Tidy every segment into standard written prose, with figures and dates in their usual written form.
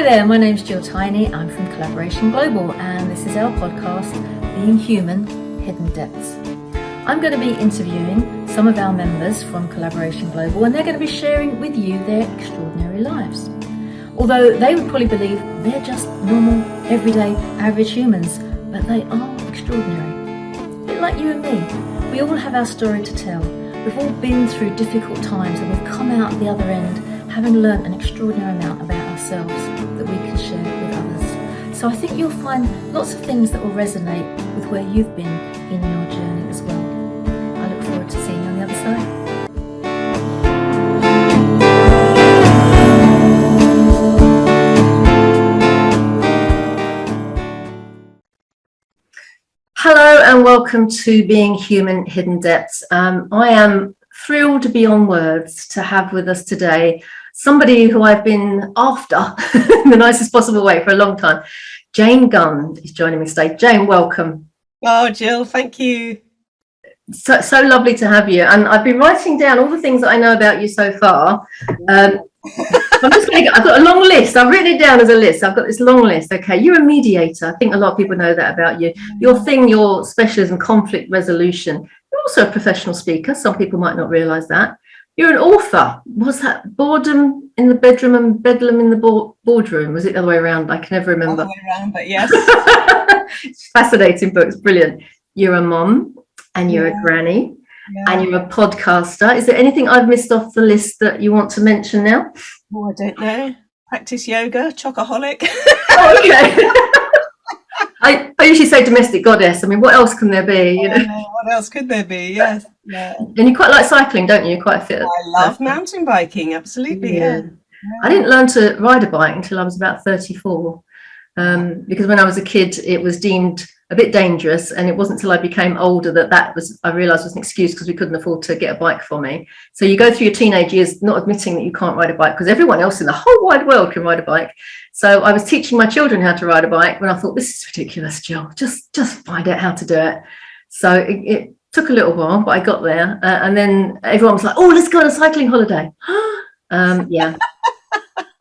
there, my name's Jill Tiny. I'm from Collaboration Global, and this is our podcast, Being Human, Hidden Depths. I'm going to be interviewing some of our members from Collaboration Global, and they're going to be sharing with you their extraordinary lives. Although they would probably believe they're just normal, everyday, average humans, but they are extraordinary. A bit like you and me. We all have our story to tell. We've all been through difficult times, and we've come out the other end having learned an extraordinary amount about ourselves that we can share with others. So I think you'll find lots of things that will resonate with where you've been in your journey as well. I look forward to seeing you on the other side. Hello and welcome to Being Human, Hidden Depths. I am thrilled beyond words to have with us today somebody who I've been after in the nicest possible way for a long time. Jane Gunn is joining me today. Jane, welcome. Oh, Jill, thank you. So lovely to have you. And I've been writing down all the things that I know about you so far. I've got a long list. I've written it down as a list. I've got this long list. Okay, you're a mediator. I think a lot of people know that about you. Your specialism, conflict resolution. You're also a professional speaker. Some people might not realise that. You're an author. Was that Boredom in the Bedroom and Bedlam in the Boardroom? Was it the other way around? I can never remember. The other way around, but yes. It's fascinating books. Brilliant. You're a mom and you're a granny and you're a podcaster. Is there anything I've missed off the list that you want to mention now? Oh, I don't know. Practice yoga, chocoholic. Oh, okay. I usually say domestic goddess. I mean, what else can there be? You know? What else could there be? Yes. Yeah. And you quite like cycling, don't you? You're quite fit. I love mountain biking. Absolutely. Yeah. I didn't learn to ride a bike until I was about 34. Because when I was a kid, it was deemed a bit dangerous, and it wasn't until I became older that I realised was an excuse because we couldn't afford to get a bike for me. So you go through your teenage years not admitting that you can't ride a bike because everyone else in the whole wide world can ride a bike. So I was teaching my children how to ride a bike when I thought, this is ridiculous, Jill. Just find out how to do it. So it took a little while, but I got there, and then everyone was like, "Oh, let's go on a cycling holiday." Yeah.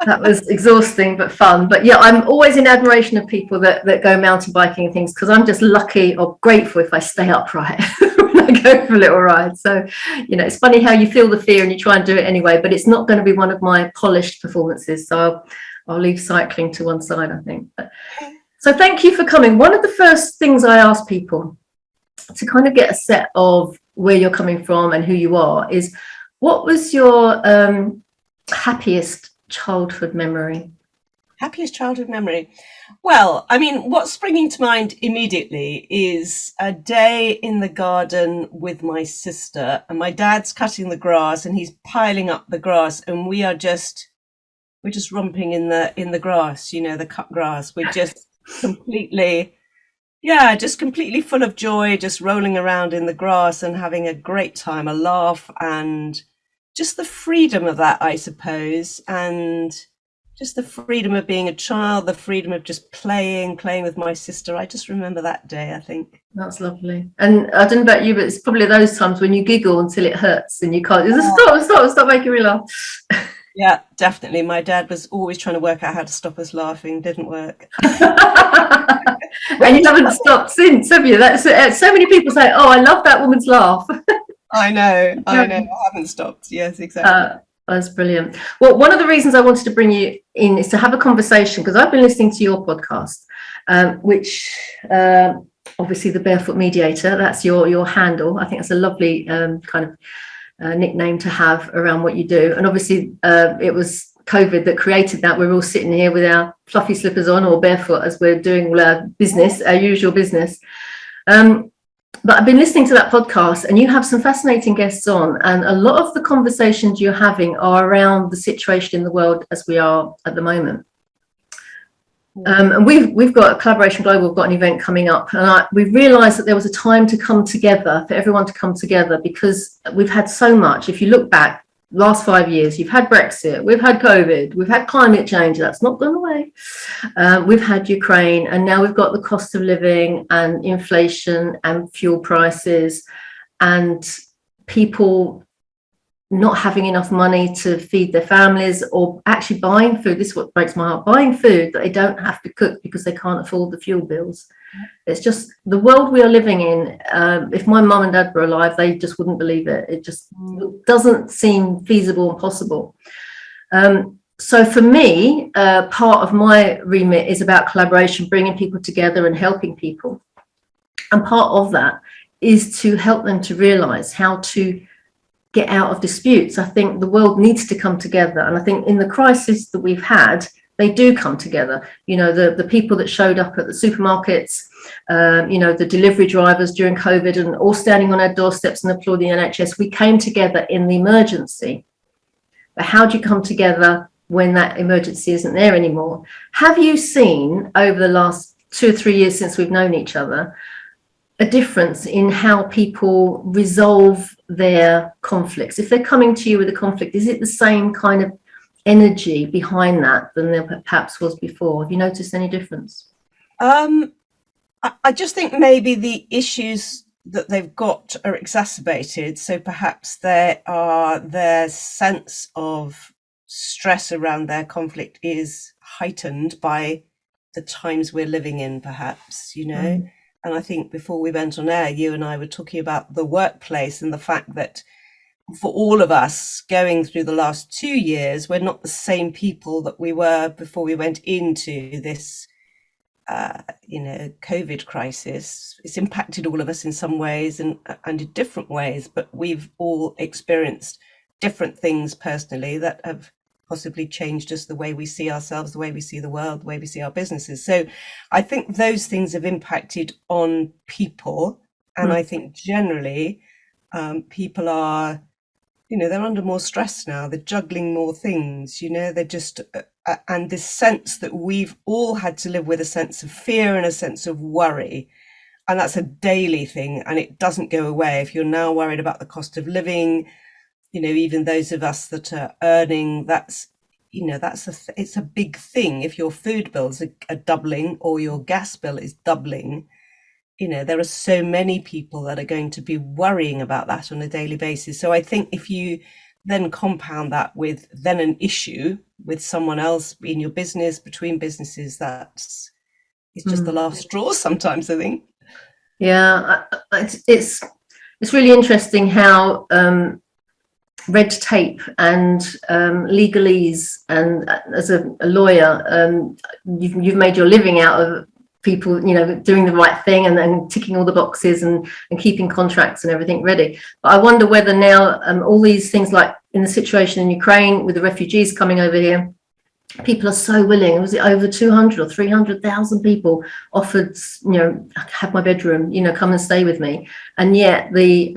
That was exhausting but fun. But yeah, I'm always in admiration of people that go mountain biking and things, because I'm just lucky or grateful if I stay upright when I go for a little ride. So, it's funny how you feel the fear and you try and do it anyway, but it's not going to be one of my polished performances. So I'll leave cycling to one side, I think. So thank you for coming. One of the first things I ask people to kind of get a set of where you're coming from and who you are is, what was your happiest childhood memory? Happiest childhood memory. Well, I mean, what's springing to mind immediately is a day in the garden with my sister, and my dad's cutting the grass and he's piling up the grass, and we're just romping in the grass, the cut grass. We're just completely full of joy, just rolling around in the grass and having a great time, a laugh, and just the freedom of that, I suppose, and just the freedom of being a child, the freedom of just playing with my sister. I just remember that day, I think. That's lovely. And I don't know about you, but it's probably those times when you giggle until it hurts and you can't. Stop making me laugh. Yeah, definitely. My dad was always trying to work out how to stop us laughing. Didn't work. And you haven't stopped since, have you? That's so many people say, "Oh, I love that woman's laugh." I know. I haven't stopped. Yes, exactly. That's brilliant. Well, one of the reasons I wanted to bring you in is to have a conversation, because I've been listening to your podcast, which obviously the Barefoot Mediator, that's your handle. I think that's a lovely kind of nickname to have around what you do. And obviously it was COVID that created that. We're all sitting here with our fluffy slippers on, or barefoot, as we're doing all our business, our usual business. But I've been listening to that podcast, and you have some fascinating guests on, and a lot of the conversations you're having are around the situation in the world as we are at the moment. And we've got a Collaboration Global, we've got an event coming up, and we've realised that there was a time to come together, for everyone to come together, because we've had so much. If you look back, last 5 years, you've had Brexit, we've had COVID, we've had climate change, that's not gone away. We've had Ukraine, and now we've got the cost of living and inflation and fuel prices, and people not having enough money to feed their families, or actually buying food. This is what breaks my heart, buying food that they don't have to cook because they can't afford the fuel bills. It's just the world we are living in. If my mum and dad were alive, they just wouldn't believe it. It just doesn't seem feasible and possible. So for me, part of my remit is about collaboration, bringing people together and helping people. And part of that is to help them to realise how to get out of disputes. I think the world needs to come together. And I think in the crisis that we've had, they do come together. You know, the people that showed up at the supermarkets, you know, the delivery drivers during COVID, and all standing on our doorsteps and applauding the NHS. We came together in the emergency. But how do you come together when that emergency isn't there anymore? Have you seen over the last 2 or 3 years since we've known each other, a difference in how people resolve their conflicts? If they're coming to you with a conflict, is it the same kind of energy behind that than there perhaps was before? Have you noticed any difference? I just think maybe the issues that they've got are exacerbated. So perhaps their sense of stress around their conflict is heightened by the times we're living in, perhaps, you know. And I think before we went on air, you and I were talking about the workplace and the fact that for all of us going through the last 2 years, we're not the same people that we were before we went into this, you know, COVID crisis. It's impacted all of us in some ways and in different ways, but we've all experienced different things personally that have possibly changed us, the way we see ourselves, the way we see the world, the way we see our businesses. So I think those things have impacted on people. And I think generally people are, you know, they're under more stress now. They're juggling more things, you know, they're just, and this sense that we've all had to live with a sense of fear and a sense of worry. And that's a daily thing. And it doesn't go away. If you're now worried about the cost of living, you know, even those of us that are earning, that's, you know, it's a big thing. If your food bills are doubling or your gas bill is doubling, you know, there are so many people that are going to be worrying about that on a daily basis. So I think if you then compound that with then an issue with someone else in your business, between businesses, it's just the last straw sometimes, I think. Yeah, it's really interesting how red tape and legalese, and as a lawyer, you've made your living out of people, you know, doing the right thing and then ticking all the boxes and keeping contracts and everything ready. But I wonder whether now all these things, like in the situation in Ukraine with the refugees coming over here, people are so willing. Was it over 200 or 300,000 people offered, you know, have my bedroom, you know, come and stay with me. And yet the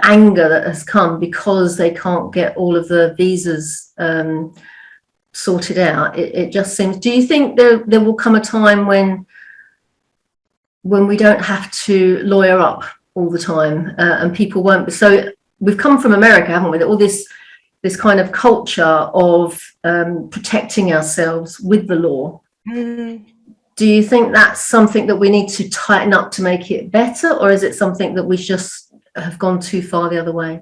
anger that has come because they can't get all of the visas sorted out, it just seems. Do you think there will come a time when we don't have to lawyer up all the time and people won't be? So we've come from America, haven't we? All this kind of culture of protecting ourselves with the law. Do you think that's something that we need to tighten up to make it better, or is it something that we just have gone too far the other way?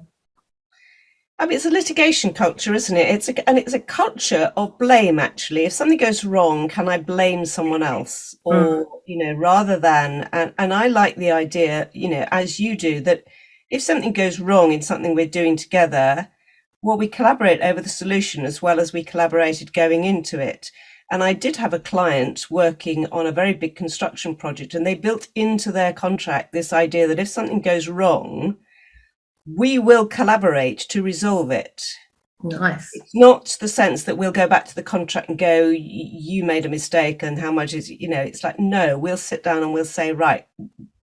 I mean, it's a litigation culture, isn't it? It's a culture of blame, actually. If something goes wrong, can I blame someone else? Or, you know, rather than, and I like the idea, you know, as you do, that if something goes wrong in something we're doing together, well, we collaborate over the solution as well as we collaborated going into it. And I did have a client working on a very big construction project, and they built into their contract this idea that if something goes wrong, we will collaborate to resolve it. Nice. It's not the sense that we'll go back to the contract and go, you made a mistake and how much is, you know, it's like, no, we'll sit down and we'll say, right,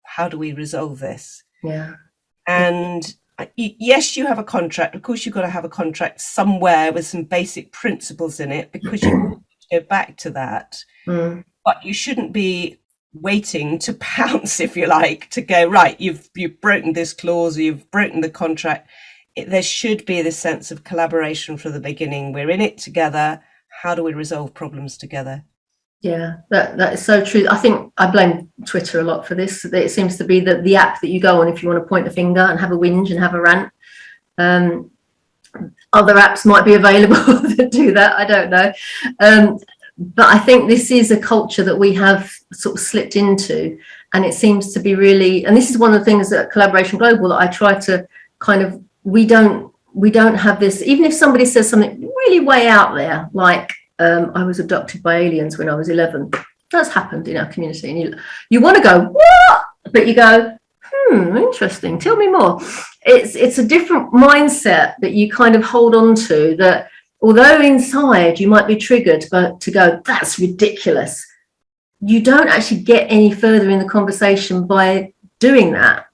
how do we resolve this? Yeah. And yes, you have a contract. Of course, you've got to have a contract somewhere with some basic principles in it, because you want to go back to that. But you shouldn't be waiting to pounce, if you like, to go, right, you've broken this clause, or you've broken the contract. There should be this sense of collaboration from the beginning. We're in it together. How do we resolve problems together? Yeah, that is so true. I think I blame Twitter a lot for this. It seems to be the app that you go on if you want to point a finger and have a whinge and have a rant. Other apps might be available that do that, I don't know. But I think this is a culture that we have sort of slipped into, and it seems to be really, and this is one of the things at Collaboration Global that I try to kind of, we don't have this, even if somebody says something really way out there, like I was abducted by aliens when I was 11. That's happened in our community, and you want to go, what? But you go, interesting, tell me more. It's a different mindset that you kind of hold on to, that although inside you might be triggered, but to go, that's ridiculous, you don't actually get any further in the conversation by doing that.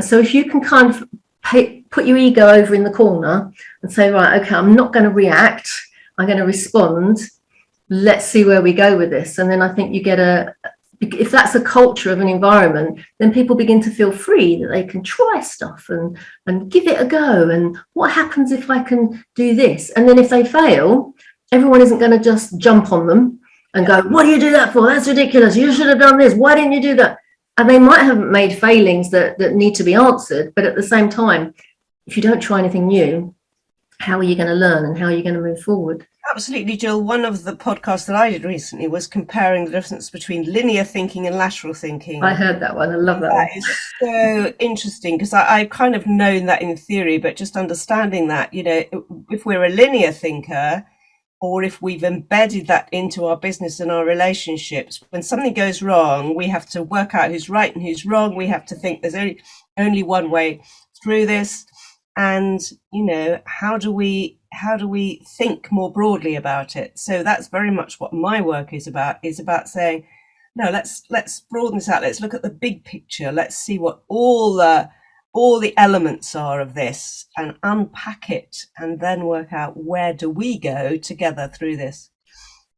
So if you can kind of put your ego over in the corner and say, right, okay, I'm not going to react, I'm going to respond, let's see where we go with this. And then I think you get if that's a culture of an environment, then people begin to feel free that they can try stuff and give it a go. And what happens if I can do this? And then if they fail, everyone isn't going to just jump on them and go, what do you do that for? That's ridiculous. You should have done this. Why didn't you do that? And they might have made failings that need to be answered. But at the same time, if you don't try anything new, how are you going to learn and how are you going to move forward? Absolutely, Jill. One of the podcasts that I did recently was comparing the difference between linear thinking and lateral thinking. I heard that one. I love that one. That is so interesting, because I've kind of known that in theory, but just understanding that, if we're a linear thinker, or if we've embedded that into our business and our relationships, when something goes wrong, we have to work out who's right and who's wrong. We have to think there's only one way through this. And, how do we think more broadly about it? So that's very much what my work is about saying, no, let's broaden this out. Let's look at the big picture. Let's see what all the elements are of this and unpack it, and then work out where do we go together through this.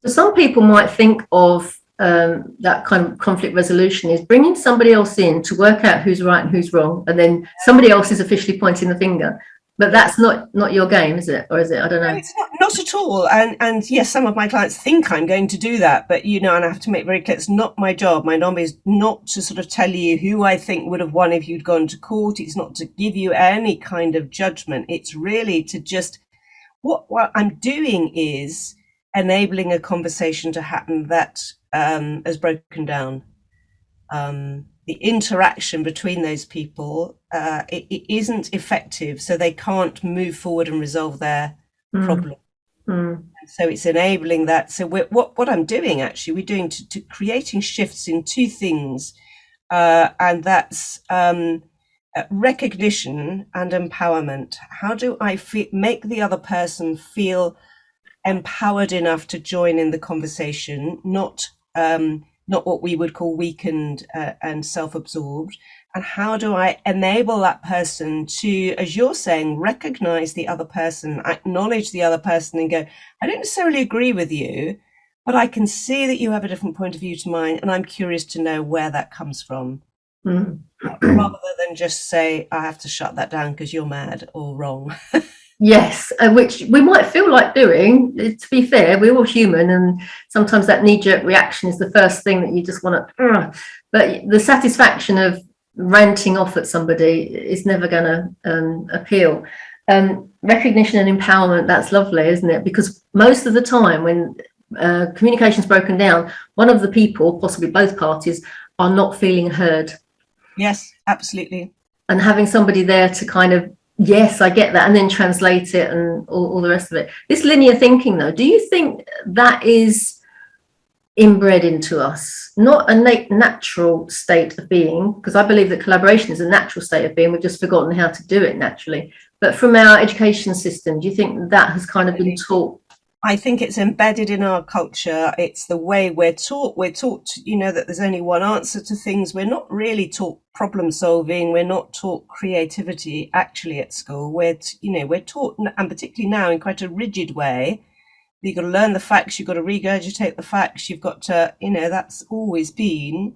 So some people might think of that kind of conflict resolution is bringing somebody else in to work out who's right and who's wrong, and then somebody else is officially pointing the finger. But that's not your game, is it? Or is it? I don't know. No, it's not at all. And yes, some of my clients think I'm going to do that, but and I have to make very clear, it's not my job. My job is not to sort of tell you who I think would have won if you'd gone to court. It's not to give you any kind of judgment. It's really to just, what I'm doing is enabling a conversation to happen that has broken down. The interaction between those people, it isn't effective, so they can't move forward and resolve their problem. So it's enabling that. So what I'm doing, actually, we're doing to creating shifts in two things, and that's recognition and empowerment. How do I make the other person feel empowered enough to join in the conversation, not what we would call weakened and self-absorbed? And how do I enable that person to, as you're saying, recognize the other person, acknowledge the other person, and go, I don't necessarily agree with you, but I can see that you have a different point of view to mine, and I'm curious to know where that comes from. Rather than just say, I have to shut that down because you're mad or wrong. Yes, which we might feel like doing. To be fair, we're all human, and sometimes that knee-jerk reaction is the first thing that you just want to. But the satisfaction of ranting off at somebody is never going to appeal. Recognition and empowerment, that's lovely, isn't it? Because most of the time when communication's broken down, one of the people, possibly both parties, are not feeling heard. Yes, absolutely. And having somebody there to kind of, yes, I get that, and then translate it and all the rest of it. This linear thinking, though, do you think that is inbred into us, not a natural state of being? Because I believe that collaboration is a natural state of being. We've just forgotten how to do it naturally. But from our education system, do you think that has kind of been taught? I think it's embedded in our culture. It's the way we're taught. We're taught, that there's only one answer to things. We're not really taught problem solving. We're not taught creativity actually at school. We're taught, and particularly now, in quite a rigid way. You've got to learn the facts. You've got to regurgitate the facts. You've got to, that's always been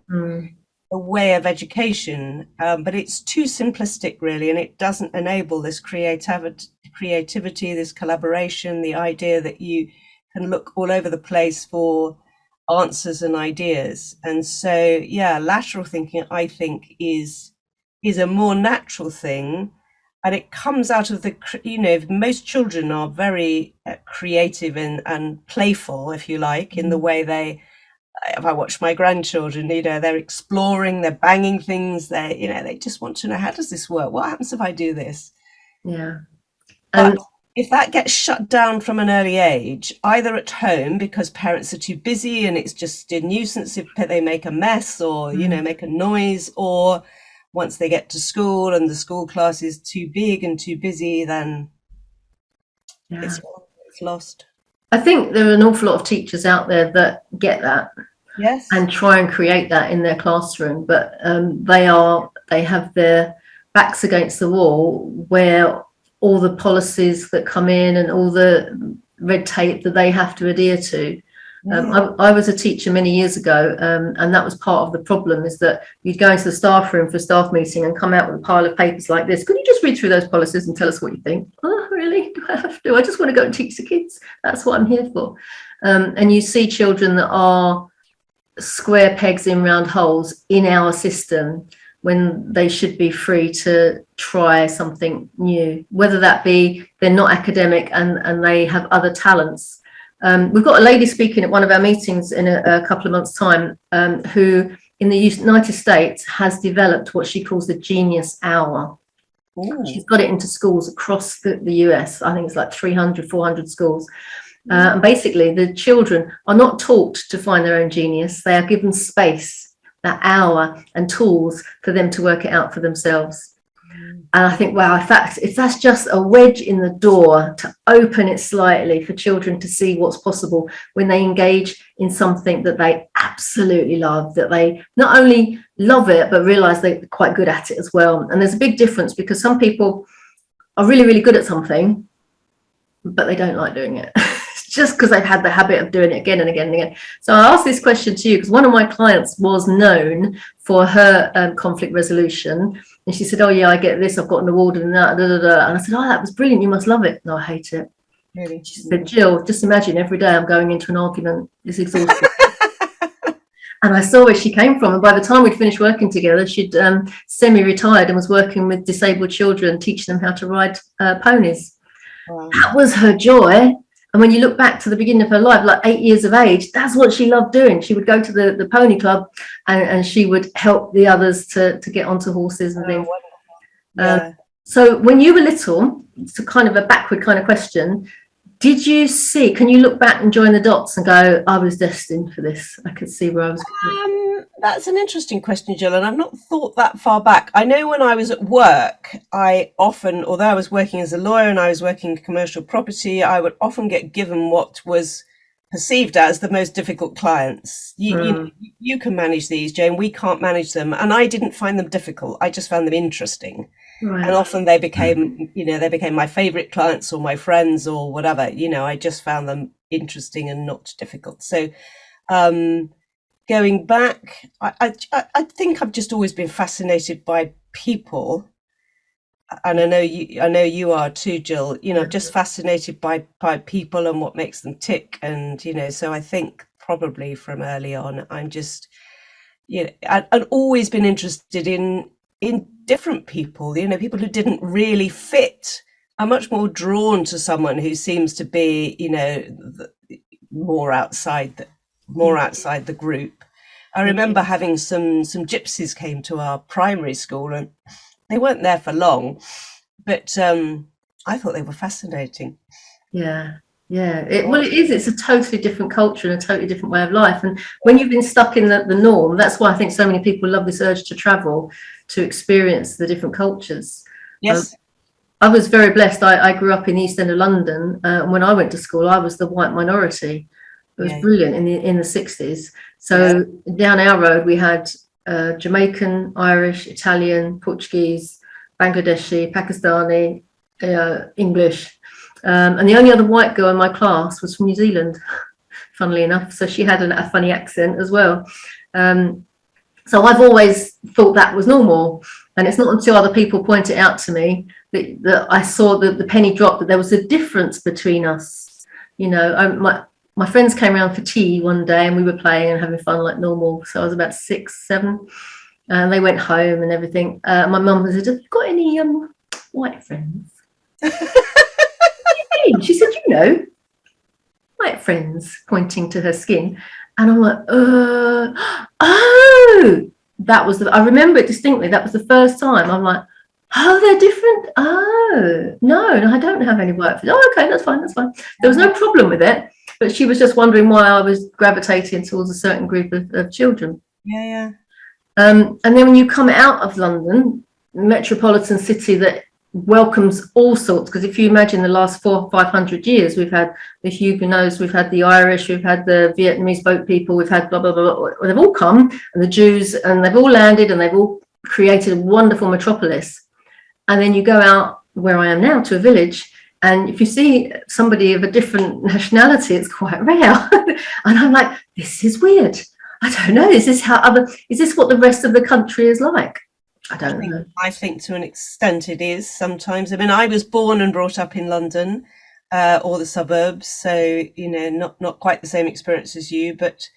a way of education. But it's too simplistic, really, and it doesn't enable this creativity, this collaboration, the idea that you can look all over the place for answers and ideas. And so, lateral thinking, I think, is a more natural thing. and it comes out of most children are very creative and playful, if you like, in the way if I watch my grandchildren, they're exploring, they're banging things, they just want to know, how does this work? What happens if I do this? Yeah. But And if that gets shut down from an early age, either at home because parents are too busy and it's just a nuisance if they make a mess or, make a noise, or once they get to school and the school class is too big and too busy, then it's lost. I think there are an awful lot of teachers out there that get that. Yes. And try and create that in their classroom, but they have their backs against the wall, where all the policies that come in and all the red tape that they have to adhere to. I was a teacher many years ago, and that was part of the problem, is that you'd go into the staff room for a staff meeting and come out with a pile of papers like this. Could you just read through those policies and tell us what you think? Oh, really? Do I have to? I just want to go and teach the kids. That's what I'm here for. And you see children that are square pegs in round holes in our system, when they should be free to try something new, whether that be they're not academic and they have other talents. We've got a lady speaking at one of our meetings in a couple of months' time, who in the United States has developed what she calls the Genius Hour. Ooh. She's got it into schools across the US. I think it's like 300, 400 schools. And basically, the children are not taught to find their own genius. They are given space, that hour, and tools for them to work it out for themselves. And I think, wow, if that's just a wedge in the door to open it slightly for children to see what's possible when they engage in something that they absolutely love, that they not only love it, but realize they're quite good at it as well. And there's a big difference, because some people are really, really good at something, but they don't like doing it. Just because they've had the habit of doing it again and again and again. So I asked this question to you because one of my clients was known for her conflict resolution. And she said, oh, yeah, I get this. I've got an award and that. Da, da, da. And I said, oh, that was brilliant. You must love it. No, I hate it. Really? She said, Jill, just imagine every day I'm going into an argument. It's exhausting. And I saw where she came from. And by the time we'd finished working together, she'd semi-retired and was working with disabled children, teaching them how to ride ponies. Wow. That was her joy. And when you look back to the beginning of her life, like 8 years of age, that's what she loved doing. She would go to the pony club and she would help the others to get onto horses and things. Yeah. So when you were little, it's a kind of a backward kind of question. Can you look back and join the dots and go, I was destined for this? I could see where I was going. That's an interesting question, Jill, and I've not thought that far back. I know when I was at work, although I was working as a lawyer and I was working in commercial property, I would often get given what was perceived as the most difficult clients. You can manage these, Jane, we can't manage them. And I didn't find them difficult. I just found them interesting. Right. And often they became my favorite clients or my friends or whatever. I just found them interesting and not difficult. So, going back, I think I've just always been fascinated by people, and I know you are too, Jill. Just fascinated by people and what makes them tick, and so I think probably from early on, I'm just I'd always been interested in different people. People who didn't really fit. I'm much more drawn to someone who seems to be more outside the group. I remember having some gypsies came to our primary school, and they weren't there for long, but I thought they were fascinating. Yeah. It is. It's a totally different culture and a totally different way of life. And when you've been stuck in the norm, that's why I think so many people love this urge to travel, to experience the different cultures. Yes. I was very blessed. I grew up in the East End of London. When I went to school, I was the white minority. It was brilliant in the 60s. So down our road, we had Jamaican, Irish, Italian, Portuguese, Bangladeshi, Pakistani, English. And the only other white girl in my class was from New Zealand, funnily enough. So she had a funny accent as well. So I've always thought that was normal. And it's not until other people point it out to me that I saw the penny drop, that there was a difference between us. My friends came around for tea one day and we were playing and having fun like normal. So I was about 6, 7, and they went home and everything. My mum said, have you got any white friends. She said, you know, white friends, pointing to her skin. And I'm like, oh, that was I remember it distinctly. That was the first time. I'm like, oh, they're different. Oh, no, I don't have any white friends. Oh, okay, that's fine. There was no problem with it, but she was just wondering why I was gravitating towards a certain group of children. Yeah. And then when you come out of London, metropolitan city that welcomes all sorts, because if you imagine the last 400 or 500 years, we've had the Huguenots, we've had the Irish, we've had the Vietnamese boat people, we've had blah blah blah, they've all come, and the Jews, and they've all landed, and they've all created a wonderful metropolis. And then you go out where I am now to a village, and if you see somebody of a different nationality, it's quite rare. And I'm like, this is weird. I don't know, is this what the rest of the country is like? I don't know. I think to an extent it is sometimes. I mean, I was born and brought up in London, or the suburbs, so, you know, not quite the same experience as you, but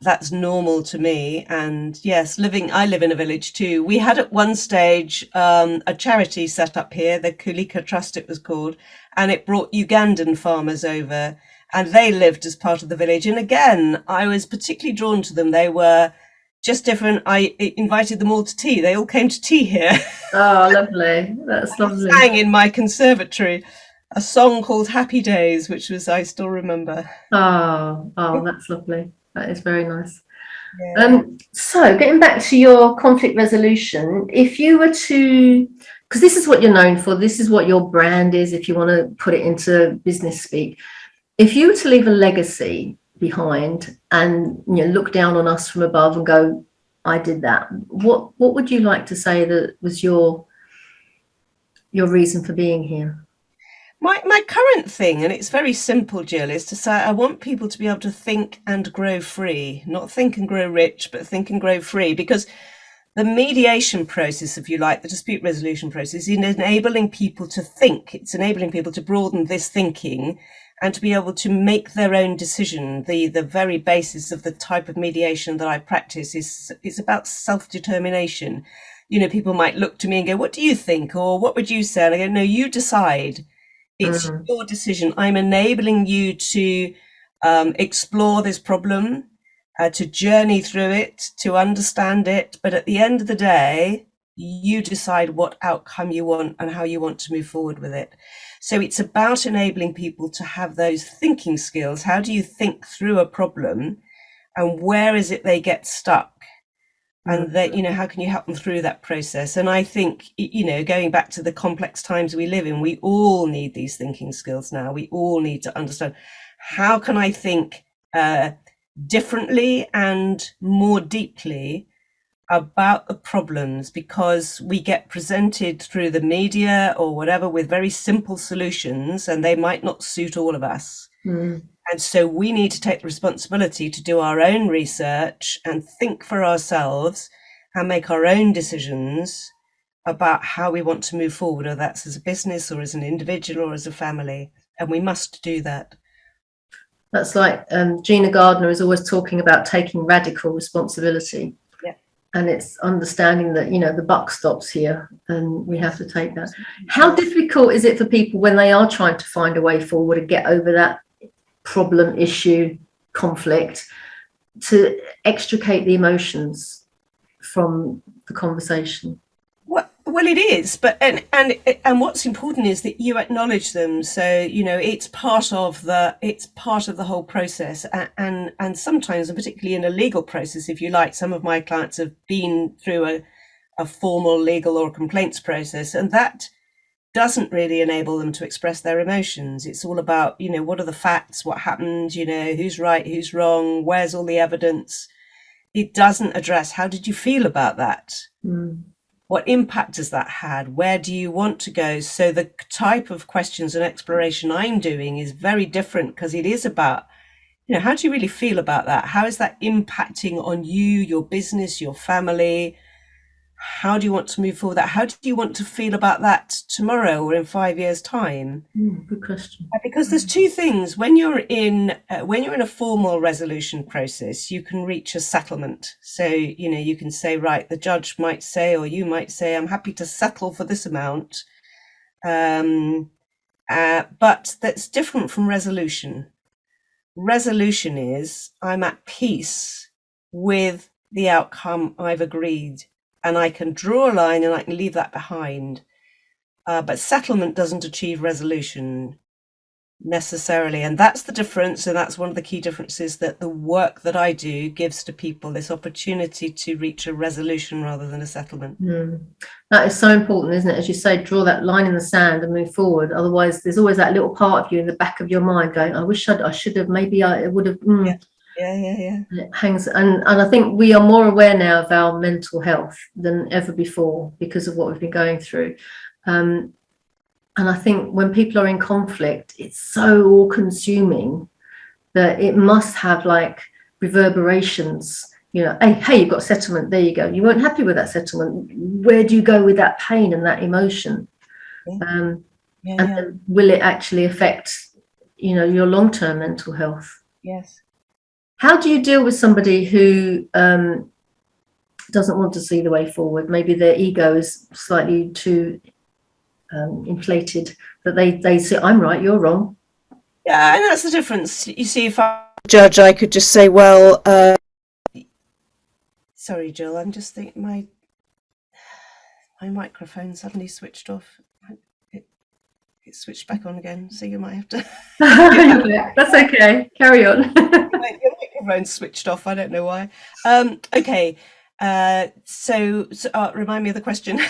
that's normal to me. And yes, I live in a village too. We had at one stage a charity set up here, the Kulika Trust it was called, and it brought Ugandan farmers over, and they lived as part of the village. And again, I was particularly drawn to them. They were just different. I invited them all to tea. They all came to tea here. Oh, lovely. That's lovely. I sang in my conservatory a song called Happy Days, which I still remember. Oh, that's lovely. That is very nice. Yeah. So getting back to your conflict resolution, if you were to, because this is what you're known for, this is what your brand is, if you want to put it into business speak, if you were to leave a legacy behind and, you know, look down on us from above and go, I did that, what would you like to say that was your reason for being here? My current thing, and it's very simple, Jill, is to say I want people to be able to think and grow free, not think and grow rich, but think and grow free, because the mediation process, if you like, the dispute resolution process, is enabling people to think. It's enabling people to broaden this thinking and to be able to make their own decision. The very basis of the type of mediation that I practice is about self-determination. You know, people might look to me and go, what do you think? Or what would you say? And I go, no, you decide. It's your decision. I'm enabling you to explore this problem, to journey through it, to understand it. But at the end of the day, you decide what outcome you want and how you want to move forward with it. So it's about enabling people to have those thinking skills. How do you think through a problem, and where is it they get stuck? And that, you know, how can you help them through that process? And I think, you know, going back to the complex times we live in, we all need these thinking skills now. We all need to understand, how can I think differently and more deeply about the problems, because we get presented through the media or whatever with very simple solutions, and they might not suit all of us. And so we need to take the responsibility to do our own research and think for ourselves and make our own decisions about how we want to move forward, whether that's as a business or as an individual or as a family. And we must do that. That's like Gina Gardner is always talking about taking radical responsibility. Yeah. And it's understanding that, you know, the buck stops here and we have to take that. How difficult is it for people when they are trying to find a way forward and get over that problem, issue, conflict, to extricate the emotions from the conversation? Well, it is, but and what's important is that you acknowledge them. So, you know, it's part of the whole process, and sometimes, and particularly in a legal process, if you like, some of my clients have been through a formal legal or complaints process, and that doesn't really enable them to express their emotions. It's all about, you know, what are the facts, what happened, you know, who's right, who's wrong, where's all the evidence. It doesn't address, how did you feel about that? What impact has that had? Where do you want to go? So the type of questions and exploration I'm doing is very different, because it is about, you know, how do you really feel about that? How is that impacting on you, your business, your family? how do you want to move forward? That how do you want to feel about that tomorrow or in 5 years' time? Good question. Because there's two things. When you're in a formal resolution process, you can reach a settlement. So you can say, right, the judge might say, or you might say, I'm happy to settle for this amount. But that's different from resolution. Resolution is I'm at peace with the outcome I've agreed, and I can draw a line and I can leave that behind. But settlement doesn't achieve resolution necessarily, and that's the difference, and that's one of the key differences, that the work that I do gives to people this opportunity to reach a resolution rather than a settlement. That is so important, isn't it? As you say, draw that line in the sand and move forward. Otherwise, there's always that little part of you in the back of your mind going, I should have, maybe I would have. Yeah. And it hangs, and I think we are more aware now of our mental health than ever before because of what we've been going through. And I think when people are in conflict, it's so all-consuming that it must have like reverberations. Hey, you've got a settlement. There you go. You weren't happy with that settlement. Where do you go with that pain and that emotion? And then will it actually affect, your long-term mental health? Yes. How do you deal with somebody who doesn't want to see the way forward? Maybe their ego is slightly too inflated, that they say, I'm right, you're wrong. Yeah, and that's the difference. You see, if I'm a judge, I could just say, well, sorry, Jill, I'm just thinking my microphone suddenly switched off. It switched back on again, so you might have to. That's okay. Carry on. Your microphone's switched off. I don't know why. Okay. So remind me of the question.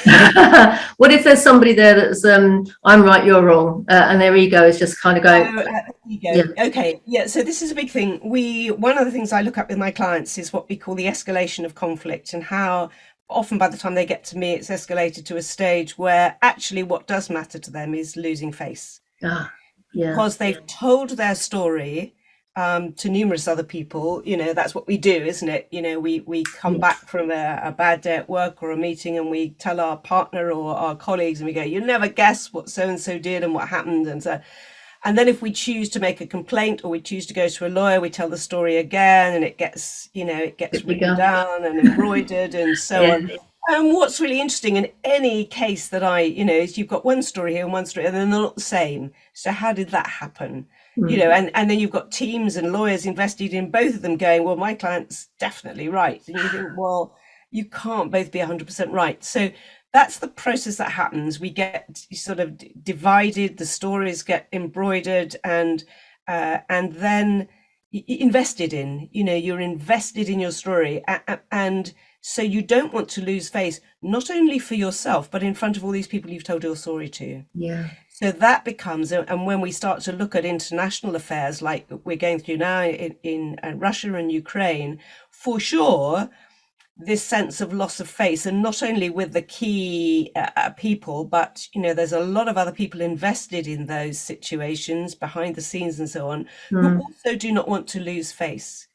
What if there's somebody there that's I'm right, you're wrong, and their ego is just kind of going. Ego. Yeah. Okay. Yeah. So this is a big thing. One of the things I look at with my clients is what we call the escalation of conflict, and how often by the time they get to me, it's escalated to a stage where actually what does matter to them is losing face. Because they've told their story to numerous other people. That's what we do, isn't it? We come back from a bad day at work or a meeting, and we tell our partner or our colleagues, and we go, you never guess what so and so did and what happened. And then if we choose to make a complaint or we choose to go to a lawyer, we tell the story again, and it gets written down and embroidered and so on. And what's really interesting in any case that is you've got one story here and one story, and then they're not the same. So how did that happen? And then you've got teams and lawyers invested in both of them going, well, my client's definitely right. And you think, well, you can't both be 100% right. So that's the process that happens. We get sort of divided, the stories get embroidered, and then invested in, you're invested in your story. And so you don't want to lose face, not only for yourself, but in front of all these people you've told your story to. Yeah. So that becomes, and when we start to look at international affairs like we're going through now in Russia and Ukraine, for sure, this sense of loss of face, and not only with the key people, but there's a lot of other people invested in those situations behind the scenes and so on, who also do not want to lose face.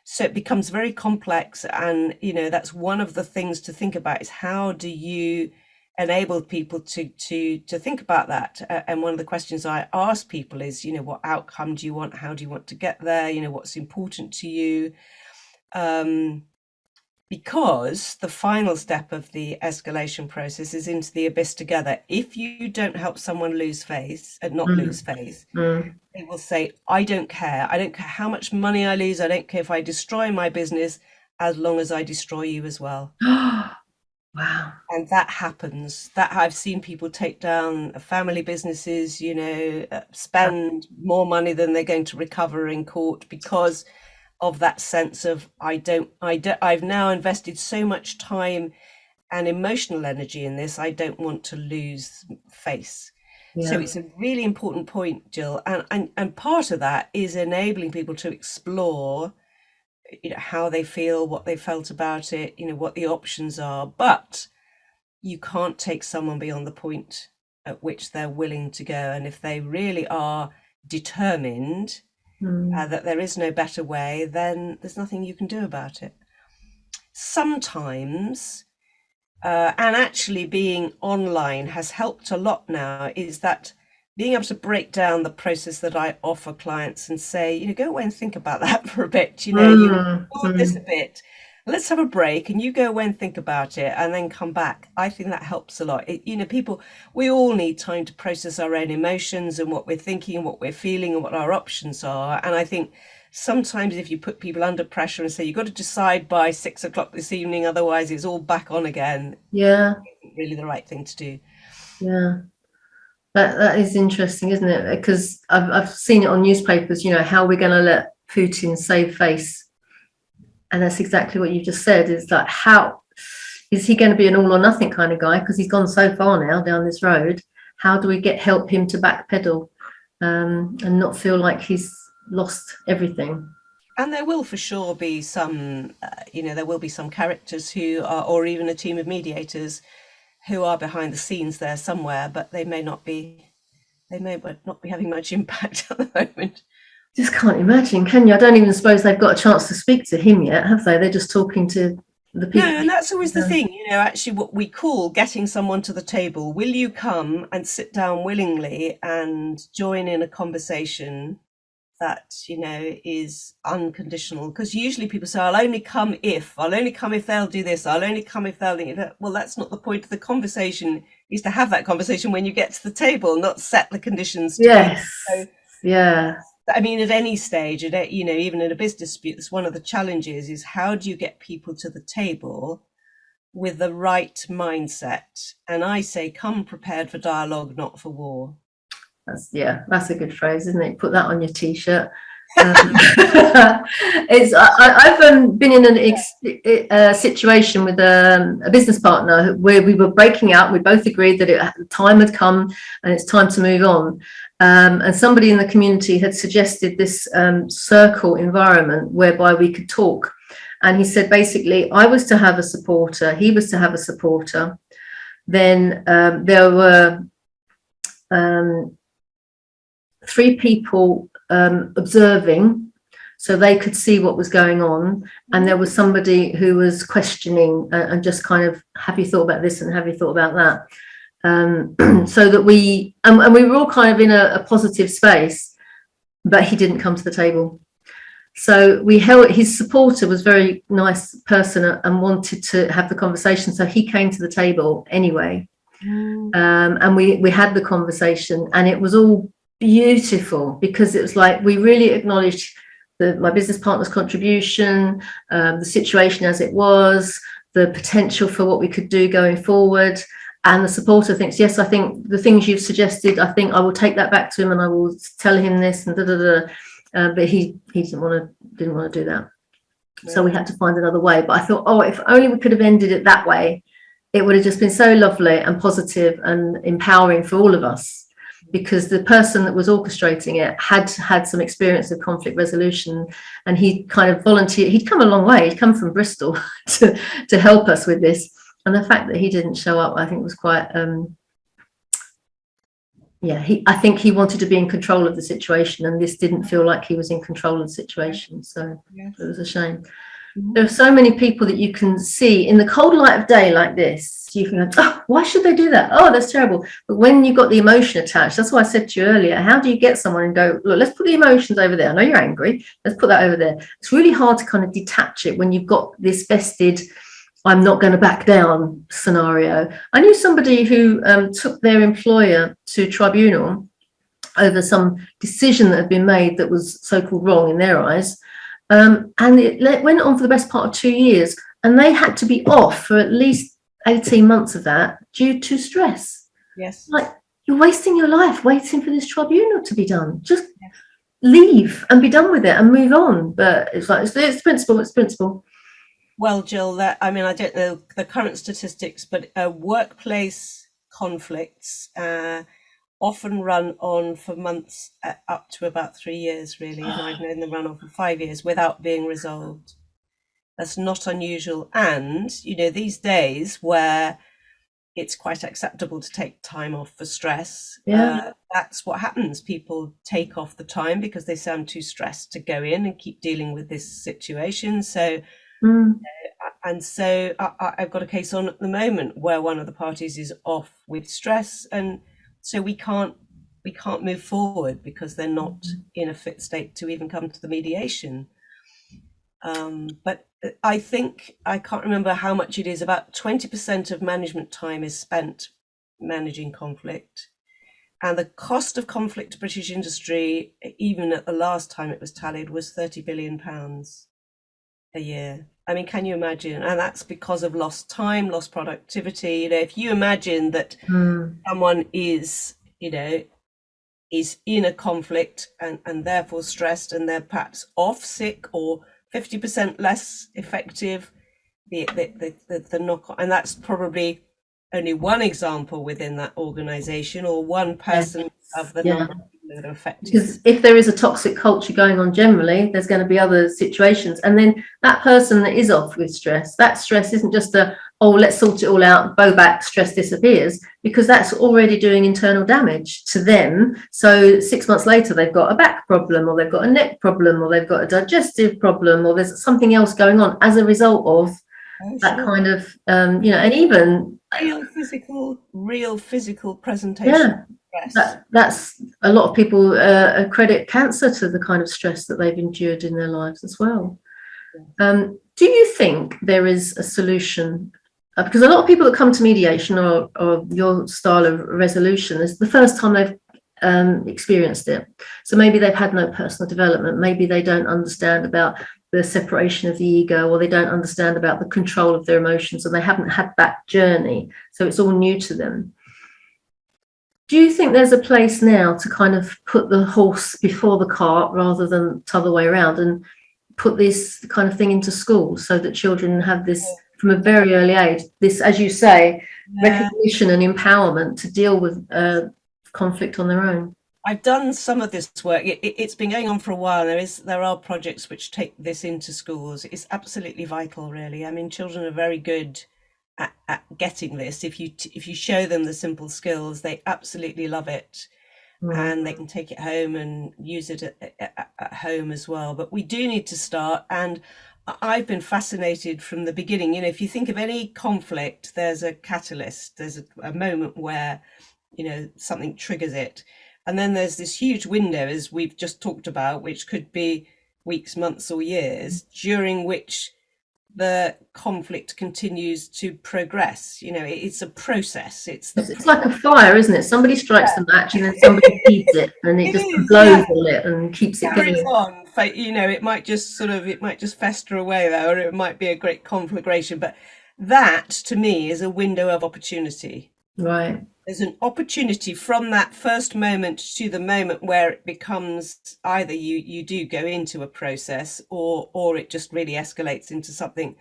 So it becomes very complex, and that's one of the things to think about, is how do you enable people to think about that? And one of the questions I ask people is, what outcome do you want? How do you want to get there? What's important to you? Because the final step of the escalation process is into the abyss together. If you don't help someone lose face, lose face, they will say, I don't care. I don't care how much money I lose. I don't care if I destroy my business, as long as I destroy you as well. Wow. And that happens. That I've seen people take down family businesses, spend more money than they're going to recover in court because of that sense of I've now invested so much time and emotional energy in this, I don't want to lose face. So it's a really important point, Jill, and part of that is enabling people to explore how they feel, what they felt about it, what the options are. But you can't take someone beyond the point at which they're willing to go. And if they really are determined that there is no better way, then there's nothing you can do about it. Sometimes and actually being online has helped a lot now, is that being able to break down the process that I offer clients and say, go away and think about that for a bit. You've thought this a bit. Let's have a break and you go away and think about it and then come back. I think that helps a lot. People, we all need time to process our own emotions and what we're thinking and what we're feeling and what our options are. And I think sometimes if you put people under pressure and say, you've got to decide by 6 o'clock this evening, otherwise it's all back on again. Yeah. Isn't really the right thing to do. Yeah. That is interesting, isn't it? Because I've seen it on newspapers, how we're going to let Putin save face. And that's exactly what you just said, is like, how is he going to be an all or nothing kind of guy? Because he's gone so far now down this road. How do we help him to backpedal and not feel like he's lost everything? And there will for sure be some, there will be some characters who are, or even a team of mediators who are behind the scenes there somewhere, but they may not be having much impact at the moment. Just can't imagine, can you? I don't even suppose they've got a chance to speak to him yet, have they? They're just talking to the people. No, and that's always the thing, actually what we call getting someone to the table. Will you come and sit down willingly and join in a conversation that, is unconditional? Because usually people say, I'll only come if they'll do this, I'll only come if they'll do that. Well, that's not the point of the conversation, is to have that conversation when you get to the table, not set the conditions. Yes. So, yeah. I mean, at any stage, even in a business dispute, that's one of the challenges, is how do you get people to the table with the right mindset? And I say, come prepared for dialogue, not for war. That's a good phrase, isn't it? Put that on your T-shirt. I've been in a situation with a business partner where we were breaking out. We both agreed that time had come and it's time to move on. And somebody in the community had suggested this circle environment whereby we could talk. And he said, basically, I was to have a supporter, he was to have a supporter. Then there were 3 people observing, so they could see what was going on, and there was somebody who was questioning and just kind of, have you thought about this and have you thought about that, so that we were all kind of in a positive space, but he didn't come to the table. So we held, his supporter was a very nice person and wanted to have the conversation, so he came to the table anyway. And we had the conversation, and it was all beautiful, because it was like we really acknowledged my business partner's contribution, the situation as it was, the potential for what we could do going forward. And the supporter thinks, yes, I think the things you've suggested, I think I will take that back to him and I will tell him this and but he didn't want to do that. Yeah. So we had to find another way. But I thought, if only we could have ended it that way, it would have just been so lovely and positive and empowering for all of us, because the person that was orchestrating it had some experience of conflict resolution, and he kind of volunteered. He'd come a long way. He'd come from Bristol to help us with this. And the fact that he didn't show up, I think, was quite, I think he wanted to be in control of the situation, and this didn't feel like he was in control of the situation. So yes. It was a shame. Mm-hmm. There are so many people that you can see in the cold light of day like this. You can go, why should they do that? Oh, that's terrible. But when you've got the emotion attached, that's why I said to you earlier, how do you get someone and go, look, let's put the emotions over there. I know you're angry. Let's put that over there. It's really hard to kind of detach it when you've got this vested, I'm not going to back down scenario. I knew somebody who took their employer to tribunal over some decision that had been made that was so-called wrong in their eyes. And it went on for the best part of 2 years, and they had to be off for at least 18 months of that due to stress. Yes. Like, you're wasting your life waiting for this tribunal to be done. Just leave and be done with it and move on. But it's like, it's principle. Well, Jill, I don't know the current statistics, but workplace conflicts often run on for months, up to about 3 years, really. And I've known them run on for 5 years without being resolved. That's not unusual. And, these days where it's quite acceptable to take time off for stress, that's what happens. People take off the time because they sound too stressed to go in and keep dealing with this situation. So And so I've got a case on at the moment where one of the parties is off with stress, and so we can't move forward because they're not in a fit state to even come to the mediation. But I think, I can't remember how much it is, about 20% of management time is spent managing conflict. And the cost of conflict to British industry, even at the last time it was tallied, was £30 billion a year. I mean, can you imagine? And that's because of lost time, lost productivity. You know, if you imagine that someone is, you know, is in a conflict and therefore stressed, and they're perhaps off sick or 50% less effective, the knock on, and that's probably only one example within that organization or one person of the number of people that are affected. Because if there is a toxic culture going on generally, there's going to be other situations. And then that person that is off with stress, that stress isn't just let's sort it all out, bow back, stress disappears, because that's already doing internal damage to them. So 6 months later, they've got a back problem, or they've got a neck problem, or they've got a digestive problem, or there's something else going on as a result of that kind of, and even real physical presentation. That's a lot of people credit cancer to the kind of stress that they've endured in their lives as well. Do you think there is a solution? Because a lot of people that come to mediation or your style of resolution is the first time they've experienced it. So maybe they've had no personal development. Maybe they don't understand about the separation of the ego, or they don't understand about the control of their emotions, and they haven't had that journey. So it's all new to them. Do you think there's a place now to kind of put the horse before the cart rather than the other way around, and put this kind of thing into schools so that children have this from a very early age, this, as you say, recognition and empowerment to deal with conflict on their own? I've done some of this work. It's been going on for a while. There are projects which take this into schools. It's absolutely vital, really. I mean, children are very good at getting this. If you show them the simple skills, they absolutely love it, and they can take it home and use it at home as well. But we do need to start, and I've been fascinated from the beginning. You know, if you think of any conflict, there's a catalyst. There's a moment where, you know, something triggers it. And then there's this huge window, as we've just talked about, which could be weeks, months, or years, during which the conflict continues to progress. You know, it's a process. It's like a fire, isn't it? Somebody strikes the match, and then somebody feeds it, and it just blows on it and keeps it going on. You know, it might just fester away there, or it might be a great conflagration. But that, to me, is a window of opportunity. Right. There's an opportunity from that first moment to the moment where it becomes either you do go into a process, or it just really escalates into something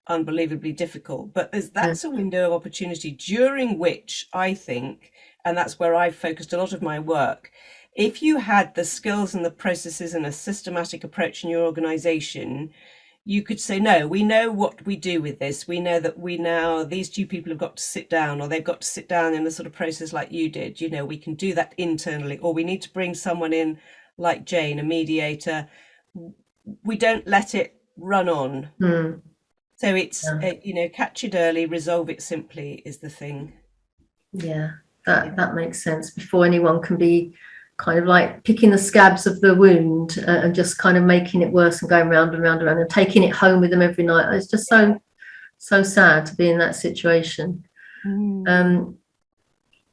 unbelievably difficult. But that's a window of opportunity during which I think, and that's where I've focused a lot of my work, if you had the skills and the processes and a systematic approach in your organization, you could say, no, we know what we do with this. We know that these two people have got to sit down, or they've got to sit down in a sort of process like you did. You know, we can do that internally, or we need to bring someone in like Jane, a mediator. We don't let it run on. So it's, you know, catch it early, resolve it simply is the thing. Yeah, that makes sense. Before anyone can be kind of like picking the scabs of the wound and just kind of making it worse and going round and round and round and taking it home with them every night. It's just so sad to be in that situation.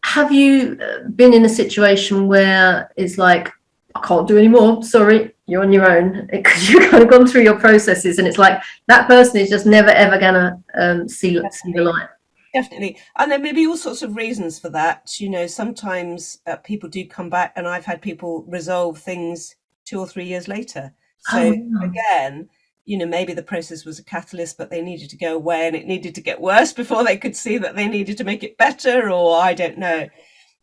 Have you been in a situation where it's like, I can't do anymore, sorry, you're on your own, because you've kind of gone through your processes, and it's like that person is just never ever gonna see the light? Definitely. And there may be all sorts of reasons for that. You know, sometimes people do come back, and I've had people resolve things 2 or 3 years later. So again, you know, maybe the process was a catalyst, but they needed to go away and it needed to get worse before they could see that they needed to make it better, or I don't know.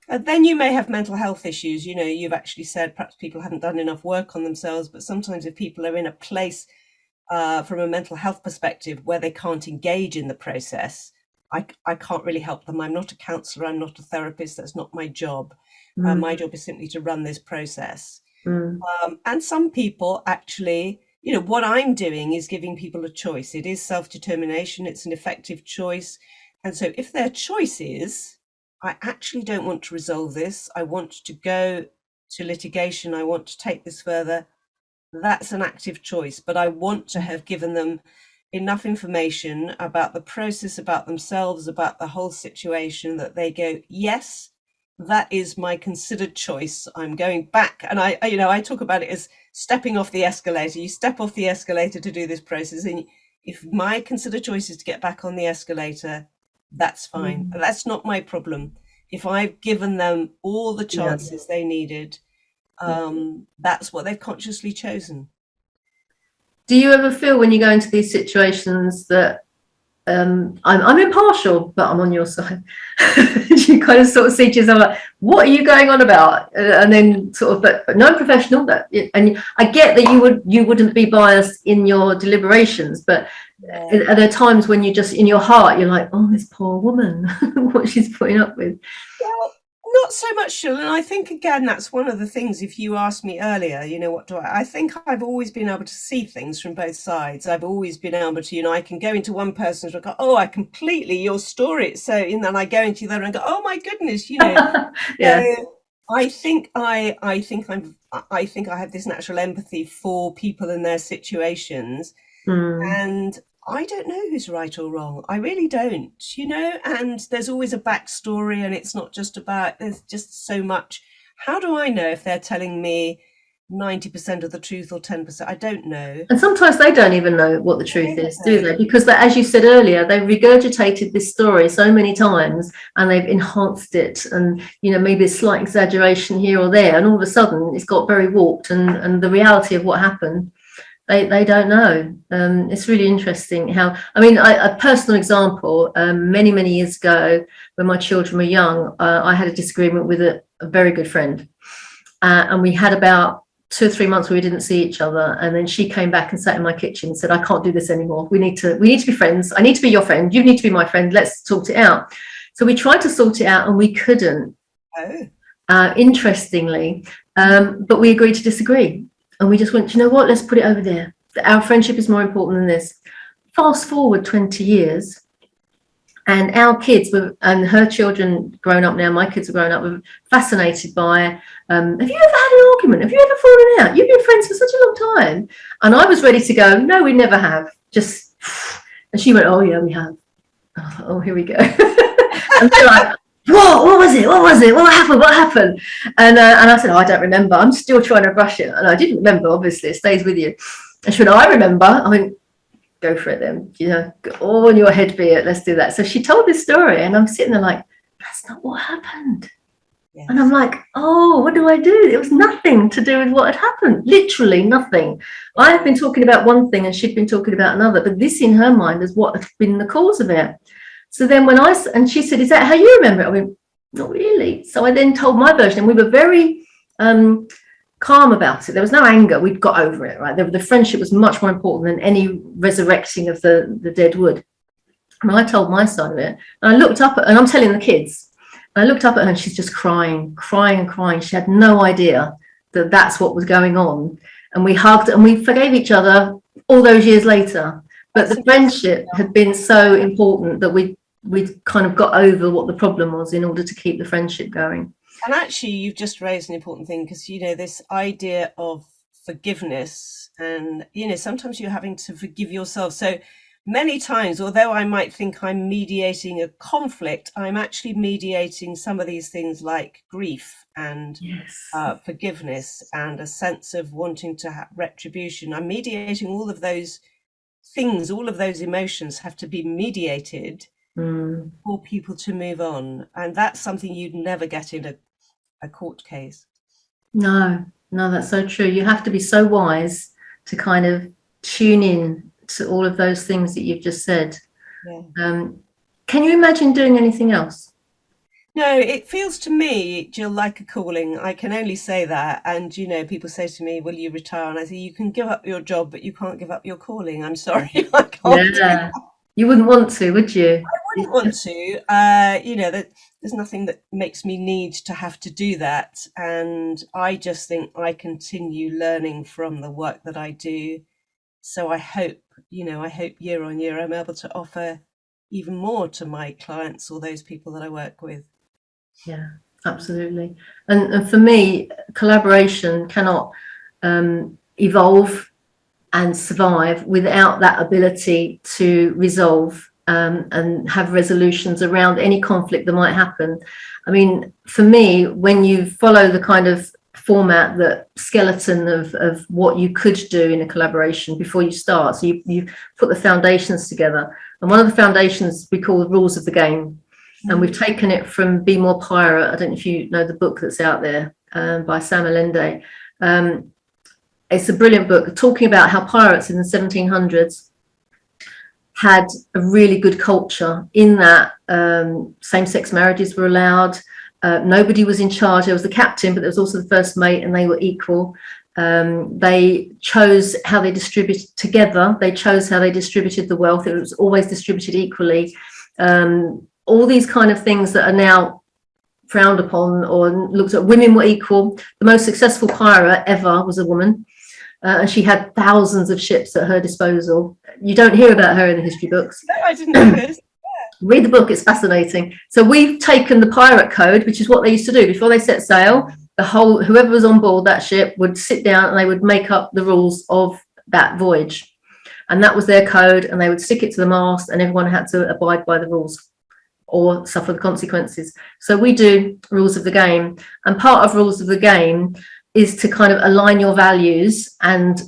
Then you may have mental health issues. You know, you've actually said perhaps people haven't done enough work on themselves, but sometimes if people are in a place from a mental health perspective where they can't engage in the process, I can't really help them. I'm not a counsellor. I'm not a therapist. That's not my job. My job is simply to run this process. And some people actually what I'm doing is giving people a choice. It is self-determination. It's an effective choice. And so if their choice is, I actually don't want to resolve this, I want to go to litigation, I want to take this further, that's an active choice. But I want to have given them enough information about the process, about themselves, about the whole situation, that they go, yes, that is my considered choice. I'm going back. And I talk about it as stepping off the escalator. You step off the escalator to do this process. And if my considered choice is to get back on the escalator, that's fine. That's not my problem. If I've given them all the chances they needed, that's what they've consciously chosen. Do you ever feel when you go into these situations that I'm impartial, but I'm on your side? You kind of sort of see to yourself like, what are you going on about? And then sort of, but no professional. And I get that you wouldn't be biased in your deliberations, but are there times when you just in your heart you're like, oh, this poor woman, what she's putting up with? Well, not so much, Shil. And I think, again, that's one of the things, if you asked me earlier, what do I think I've always been able to see things from both sides. I've always been able to, I can go into one person's and go, oh, I completely, your story. So, and then I go into the other and go, oh my goodness, Yeah. So I think I have this natural empathy for people in their situations. And I don't know who's right or wrong. I really don't, and there's always a backstory, and it's not just about, there's just so much. How do I know if they're telling me 90% of the truth or 10%? I don't know. And sometimes they don't even know what the truth is, do they? Because as you said earlier, they've regurgitated this story so many times and they've enhanced it, and maybe a slight exaggeration here or there, and all of a sudden it's got very warped, and the reality of what happened, they don't know. It's really interesting how, a personal example, many years ago when my children were young, I had a disagreement with a very good friend, and we had about 2 or 3 months where we didn't see each other, and then she came back and sat in my kitchen and said, I can't do this anymore, we need to be friends, I need to be your friend, you need to be my friend, let's sort it out. So we tried to sort it out and we couldn't. Interestingly, but we agreed to disagree. And we just went, you know what, let's put it over there. Our friendship is more important than this. Fast forward 20 years, and our kids and her children grown up now, my kids are grown up, were fascinated by, have you ever had an argument? Have you ever fallen out? You've been friends for such a long time. And I was ready to go, no, we never have. And she went, oh yeah, we have. And I thought, oh, here we go. And they're like, what was it? What happened? And I said, oh, I don't remember. I'm still trying to brush it. And I didn't remember, obviously, it stays with you. And she went, I remember. I went, go for it then. All in your head be it. Let's do that. So she told this story, and I'm sitting there like, that's not what happened. Yes. And I'm like, oh, what do I do? It was nothing to do with what had happened. Literally nothing. I've been talking about one thing and she'd been talking about another, but this in her mind is what had been the cause of it. So then and she said, is that how you remember it? I went, not really. So I then told my version, and we were very calm about it. There was no anger. We'd got over it, right? The friendship was much more important than any resurrecting of the dead wood. And I told my side of it. And I looked up and I'm telling the kids. And I looked up at her and she's just crying. She had no idea that that's what was going on. And we hugged and we forgave each other all those years later. But the friendship had been so important that we kind of got over what the problem was in order to keep the friendship going. And actually, you've just raised an important thing, because, this idea of forgiveness, and, sometimes you're having to forgive yourself. So many times, although I might think I'm mediating a conflict, I'm actually mediating some of these things like grief and forgiveness and a sense of wanting to have retribution. I'm mediating all of those things, all of those emotions have to be mediated for people to move on. And that's something you'd never get in a court case. No, that's so true. You have to be so wise to kind of tune in to all of those things that you've just said. Can you imagine doing anything else? No, it feels to me, Jill, like a calling. I can only say that. And, people say to me, will you retire? And I say, you can give up your job, but you can't give up your calling. I'm sorry, I can't do that. You wouldn't want to, would you? I wouldn't want to. There's nothing that makes me need to have to do that. And I just think I continue learning from the work that I do. So I hope, year on year I'm able to offer even more to my clients or those people that I work with. Yeah, absolutely. And for me, collaboration cannot evolve and survive without that ability to resolve and have resolutions around any conflict that might happen. I mean, for me, when you follow the kind of format, that skeleton of what you could do in a collaboration before you start, so you put the foundations together. And one of the foundations we call the rules of the game. And we've taken it from Be More Pirate. I don't know if you know the book that's out there by Sam Allende. It's a brilliant book talking about how pirates in the 1700s had a really good culture in that same-sex marriages were allowed. Nobody was in charge. There was the captain, but there was also the first mate, and they were equal. They chose how they distributed together. They chose how they distributed the wealth. It was always distributed equally. All these kind of things that are now frowned upon or looked at. Women were equal. The most successful pirate ever was a woman. And she had thousands of ships at her disposal. You don't hear about her in the history books. No, I didn't know this. Read the book, it's fascinating. So we've taken the pirate code, which is what they used to do before they set sail. Whoever was on board that ship would sit down and they would make up the rules of that voyage. And that was their code, and they would stick it to the mast, and everyone had to abide by the rules or suffer the consequences. So we do rules of the game, and part of rules of the game is to kind of align your values and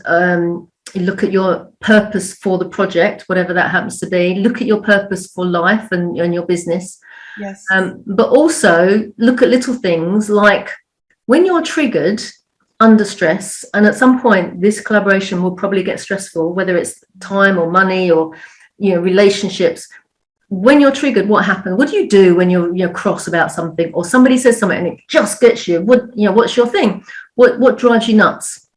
look at your purpose for the project, whatever that happens to be. Look at your purpose for life and your business. Yes. But also look at little things like when you're triggered under stress, and at some point this collaboration will probably get stressful, whether it's time or money or relationships. When you're triggered, what happens? What do you do when you're cross about something, or somebody says something and it just gets you? What's your thing? What drives you nuts?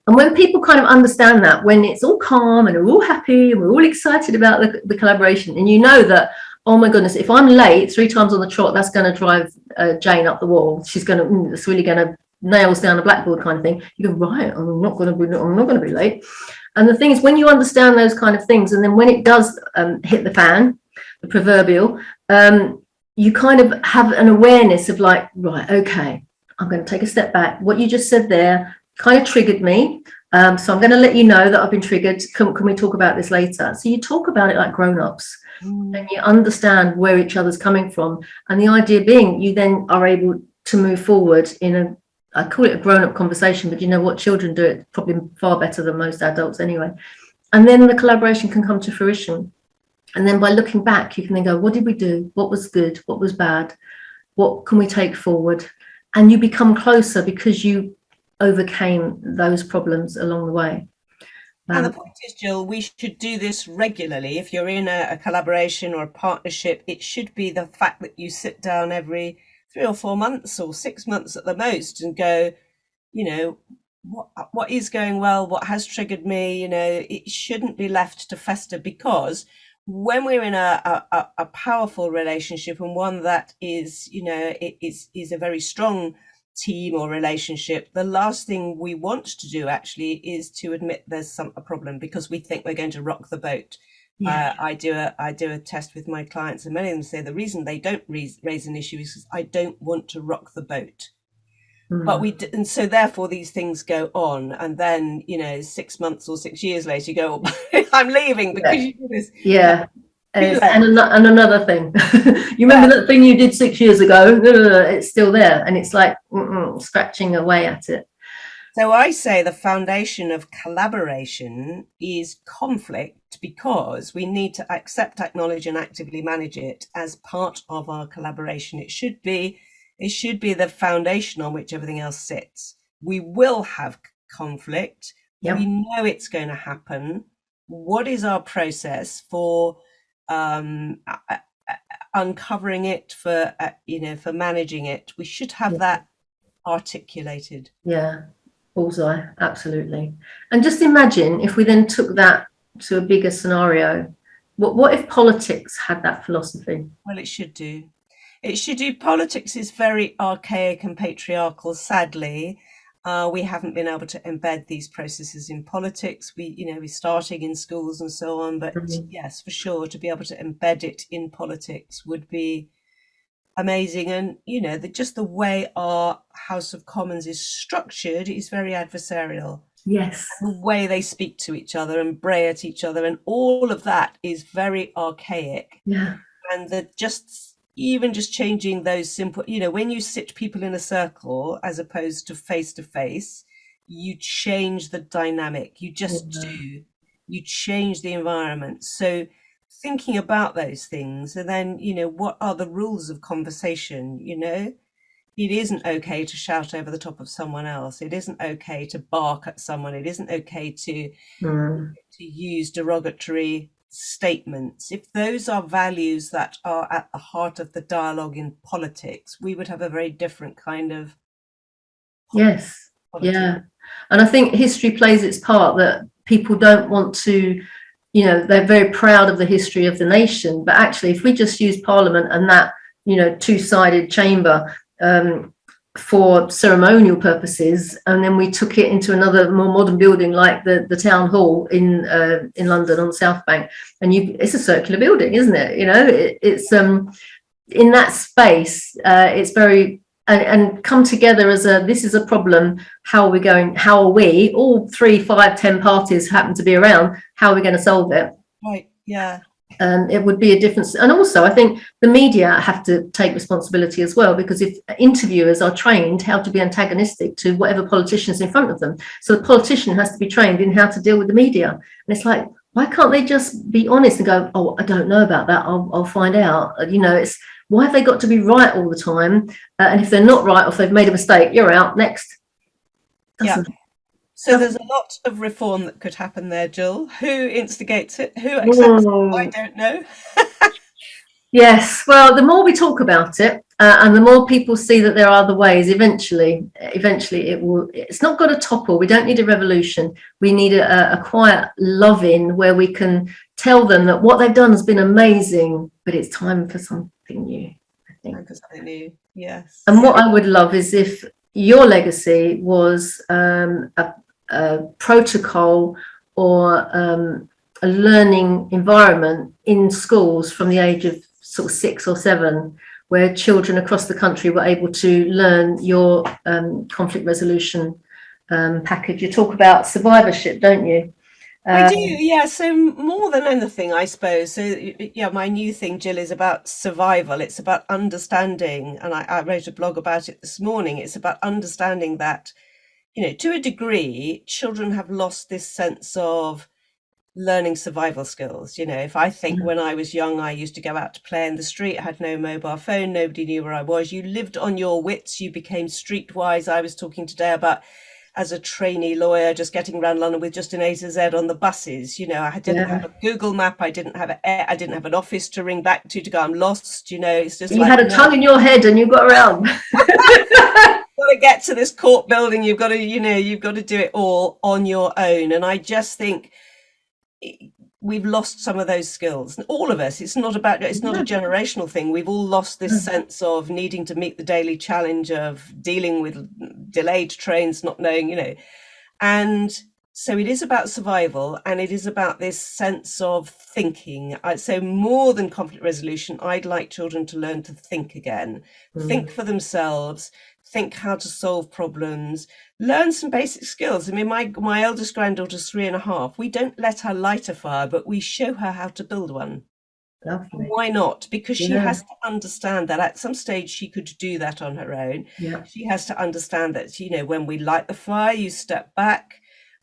And when people kind of understand that, when it's all calm and we're all happy and we're all excited about the collaboration, and you know that, oh my goodness, if I'm late 3 times on the trot, that's going to drive Jane up the wall. She's going to, it's really going to nails down a blackboard kind of thing. You go, right, I'm not going to be late. And the thing is, when you understand those kind of things, and then when it does hit the fan, the proverbial, you kind of have an awareness of like, right, okay, I'm going to take a step back. What you just said there kind of triggered me. So I'm going to let you know that I've been triggered. Can we talk about this later? So you talk about it like grown-ups, and you understand where each other's coming from. And the idea being, you then are able to move forward in I call it a grown-up conversation, but you know what, children do it probably far better than most adults anyway. And then the collaboration can come to fruition. And then by looking back, you can then go, what did we do? What was good? What was bad? What can we take forward? And you become closer because you overcame those problems along the way. And the point is, Jill, we should do this regularly. If you're in a collaboration or a partnership, it should be the fact that you sit down every 3 or 4 months or 6 months at the most and go, what is going well, what has triggered me. It shouldn't be left to fester, because when we're in a powerful relationship, and one that is, is a very strong team or relationship, the last thing we want to do actually is to admit there's a problem, because we think we're going to rock the boat. Yeah. I do a test with my clients, and many of them say the reason they don't raise an issue is because I don't want to rock the boat. But and so therefore these things go on, and then 6 months or 6 years later you go, I'm leaving because you do this. Yeah. And another thing, you remember that thing you did 6 years ago? It's still there, and it's like scratching away at it. So I say the foundation of collaboration is conflict, because we need to accept, acknowledge, and actively manage it as part of our collaboration. It should be the foundation on which everything else sits. We will have conflict. Yep. We know it's going to happen. What is our process for uncovering it, for managing it? We should have that articulated. Yeah. Bullseye, absolutely. And just imagine if we then took that to a bigger scenario. What if politics had that philosophy? Well, it should do. It should do. Politics is very archaic and patriarchal, sadly. We haven't been able to embed these processes in politics. We're starting in schools and so on, but yes, for sure, to be able to embed it in politics would be amazing. And just the way our House of Commons is structured is very adversarial. Yes. The way they speak to each other and bray at each other and all of that is very archaic. Yeah. And even just changing those simple, when you sit people in a circle as opposed to face, you change the dynamic. You just do. You change the environment. So thinking about those things, and then, what are the rules of conversation? It isn't okay to shout over the top of someone else. It isn't okay to bark at someone. It isn't okay to use derogatory statements. If those are values that are at the heart of the dialogue in politics, we would have a very different kind of yes politics. Yeah, and I think history plays its part, that people don't want to, they're very proud of the history of the nation, but actually if we just use Parliament and that two-sided chamber for ceremonial purposes, and then we took it into another more modern building like the town hall in London on the South Bank, and it's a circular building, isn't it? It's in that space, it's very and come together as this is a problem. How are we all 3, 5, 10 parties happen to be around, how are we going to solve it? Right. Yeah. It would be a difference. And also I think the media have to take responsibility as well, because if interviewers are trained how to be antagonistic to whatever politicians in front of them, so the politician has to be trained in how to deal with the media. And it's like, why can't they just be honest and go, oh, I don't know about that, I'll find out. It's, why have they got to be right all the time? And if they're not right, or if they've made a mistake, you're out, next. Yeah. So there's a lot of reform that could happen there, Jill. Who instigates it? Who accepts it? I don't know. Yes, well, the more we talk about it, and the more people see that there are other ways, eventually it will. It's not got to topple. We don't need a revolution. We need a quiet love-in where we can tell them that what they've done has been amazing, but it's time for something new, I think. Time for something new, yes. And what I would love is if your legacy was a protocol or a learning environment in schools from the age of sort of 6 or 7, where children across the country were able to learn your conflict resolution package. You talk about survivorship, don't you? I do, yeah. So more than anything, I suppose. So yeah, my new thing, Jill, is about survival. It's about understanding, and I wrote a blog about it this morning. It's about understanding that, to a degree, children have lost this sense of learning survival skills. If I think when I was young, I used to go out to play in the street, I had no mobile phone, nobody knew where I was. You lived on your wits, you became streetwise. I was talking today about, as a trainee lawyer, just getting around London with just an A to Z on the buses. I didn't have a Google map. I didn't have an office to ring back to go, I'm lost. It's just you had a tongue in your head and you got around. Got to get to this court building. You've got to do it all on your own. And I just think we've lost some of those skills, all of us. It's not a generational thing. We've all lost this sense of needing to meet the daily challenge of dealing with delayed trains, not knowing, and so it is about survival, and it is about this sense of thinking. So more than conflict resolution, I'd like children to learn to think again, think for themselves, think how to solve problems, learn some basic skills. I mean, my eldest granddaughter's 3.5. We don't let her light a fire, but we show her how to build one. Lovely. Why not? Because she has to understand that at some stage she could do that on her own. Yeah. She has to understand that, when we light the fire, you step back.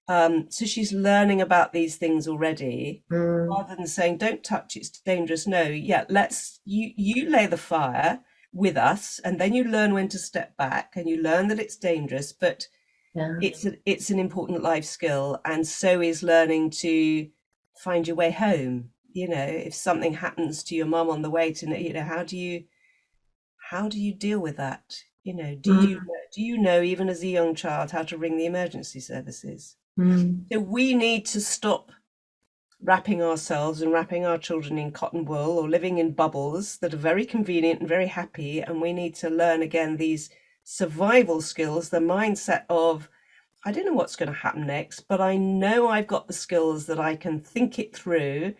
So she's learning about these things already, rather than saying, don't touch, it's dangerous. No, you lay the fire with us, and then you learn when to step back, and you learn that it's dangerous, but it's an important life skill. And so is learning to find your way home. If something happens to your mum on the way to, how do you deal with that? Do you know, even as a young child, how to ring the emergency services? So we need to stop wrapping ourselves and wrapping our children in cotton wool or living in bubbles that are very convenient and very happy. And we need to learn again these survival skills, the mindset of I don't know what's going to happen next, but I know I've got the skills that I can think it through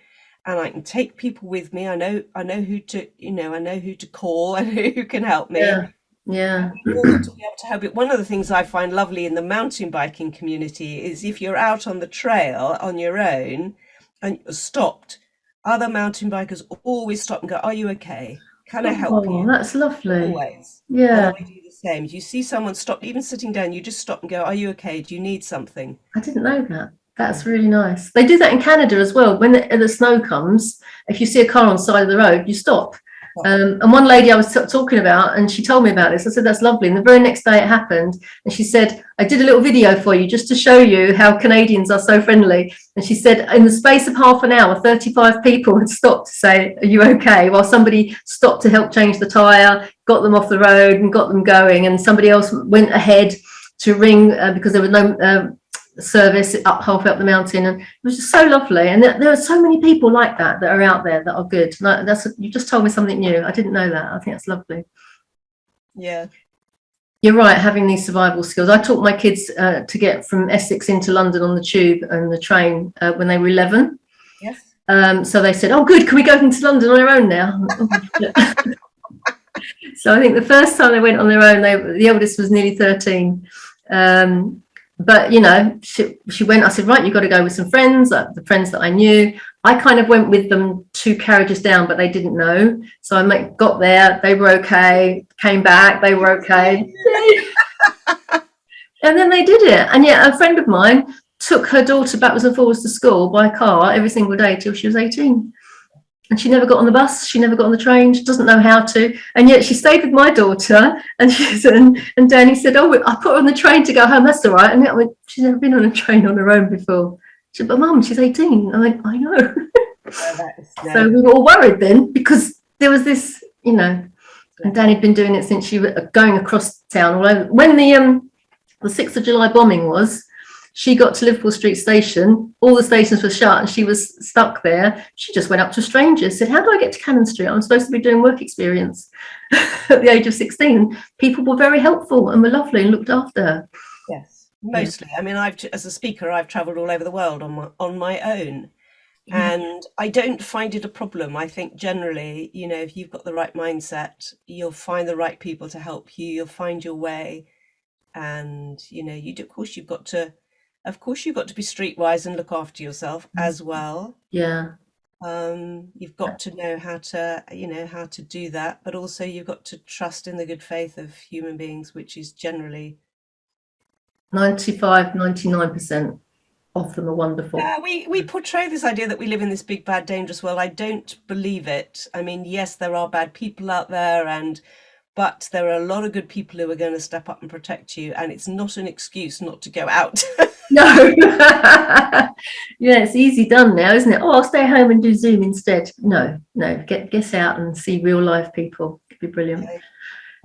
and I can take people with me. I know who to, I know who to call and who can help me. Yeah, yeah, We all to be able to help it. One of the things I find lovely in the mountain biking community is if you're out on the trail on your own and you're stopped, other mountain bikers always stop and go, "Are you okay? Can I help oh, you?" that's lovely. Always. And Yeah, I do the same. If you see someone stop, even sitting down, you just stop and go, "Are you okay? Do you need something?" I didn't know that. Yeah. That's really nice. They do that in Canada as well. When the snow comes, if you see a car on the side of the road, you stop. And one lady I was talking about, and she told me about this. I said, that's lovely. And the very next day it happened. And she said, I did a little video for you just to show you how Canadians are so friendly. And she said, in the space of half an hour, 35 people had stopped to say, are you okay? While somebody stopped to help change the tyre, got them off the road and got them going. And somebody else went ahead to ring because there was no service up halfway up the mountain, and it was just so lovely. And there are so many people like that are out there that are good. That's you just told me something new. I didn't know that. I think that's lovely. Yeah. You're right, having these survival skills. I taught my kids to get from Essex into London on the tube and the train when they were 11. Yes. So they said, oh good, can we go into London on our own now? So I think the first time they went on their own, the eldest was nearly 13. But she went. I said, right, you've got to go with some friends, the friends that I knew. I kind of went with them 2 carriages down, but they didn't know. So I got there, they were okay, came back, they were okay. And then they did it. And yet a friend of mine took her daughter backwards and forwards to school by car every single day till she was 18. And she never got on the bus, she never got on the train, she doesn't know how to. And yet she stayed with my daughter, and Danny said, oh, I put her on the train to go home, that's all right. And I went, she's never been on a train on her own before. She said, but Mum, she's 18. I went, I know. So we were all worried then, because there was this, and Danny had been doing it since she was going across town all over. When the 6th of July bombing was, she got to Liverpool Street Station, all the stations were shut and she was stuck there. She just went up to strangers, said, how do I get to Cannon Street? I'm supposed to be doing work experience at the age of 16. People were very helpful and were lovely and looked after her. Yes, mostly. I mean, as a speaker, I've travelled all over the world on my own. And I don't find it a problem. I think generally, if you've got the right mindset, you'll find the right people to help you, you'll find your way. And, of course you've got to be streetwise and look after yourself as well. Yeah. You've got to know how to do that, but also you've got to trust in the good faith of human beings, which is generally 99% of them are wonderful. Yeah, we portray this idea that we live in this big, bad, dangerous world. I don't believe it. I mean, yes, there are bad people out there, but there are a lot of good people who are going to step up and protect you, and it's not an excuse not to go out. No. Yeah, it's easy done now, isn't it? Oh, I'll stay home and do Zoom instead. No, get out and see real life people. It'd be brilliant. Okay.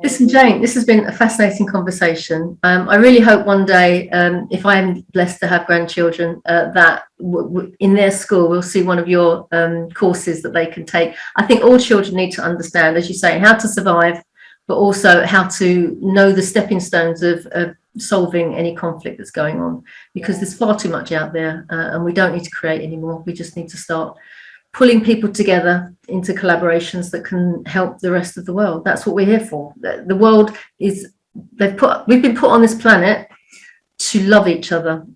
Listen, Jane, this has been a fascinating conversation. I really hope one day, if I am blessed to have grandchildren, that in their school we'll see one of your courses that they can take. I think all children need to understand, as you say, how to survive, but also how to know the stepping stones of solving any conflict that's going on, because there's far too much out there and we don't need to create anymore. We just need to start pulling people together into collaborations that can help the rest of the world. That's what we're here for. The world is, we've been put on this planet to love each other,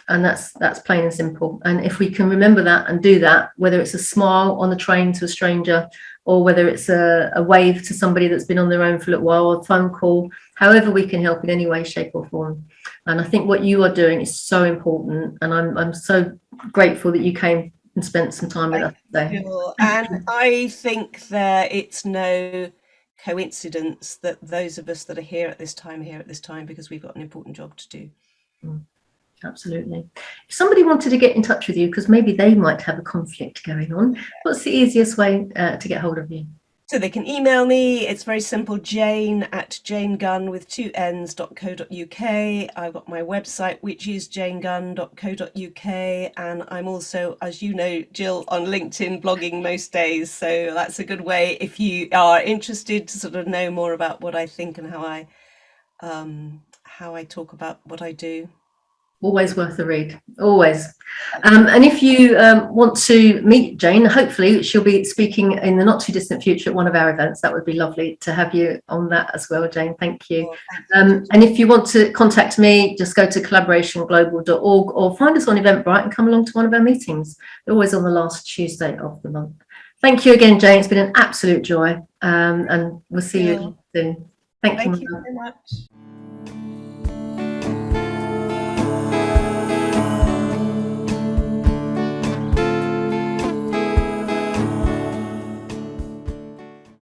and that's plain and simple. And if we can remember that and do that, whether it's a smile on the train to a stranger, or whether it's a wave to somebody that's been on their own for a little while, or a phone call, however we can help in any way, shape or form. And I think what you are doing is so important, and I'm so grateful that you came and spent some time with us today. And I think that it's no coincidence that those of us that are here at this time, because we've got an important job to do. Absolutely. If somebody wanted to get in touch with you, because maybe they might have a conflict going on, what's the easiest way to get hold of you? So they can email me. It's very simple, jane@janegunn with 2 N's.co.uk. I've got my website, which is janegunn.co.uk. And I'm also, as you know, Jill, on LinkedIn blogging most days. So that's a good way if you are interested to sort of know more about what I think and how I talk about what I do. Always worth a read, always. And if you want to meet Jane, hopefully she'll be speaking in the not too distant future at one of our events. That would be lovely to have you on that as well, Jane. Thank you. And if you want to contact me, just go to collaborationglobal.org or find us on Eventbrite and come along to one of our meetings. They're always on the last Tuesday of the month. Thank you again, Jane. It's been an absolute joy. And we'll see you soon. Thank you very much.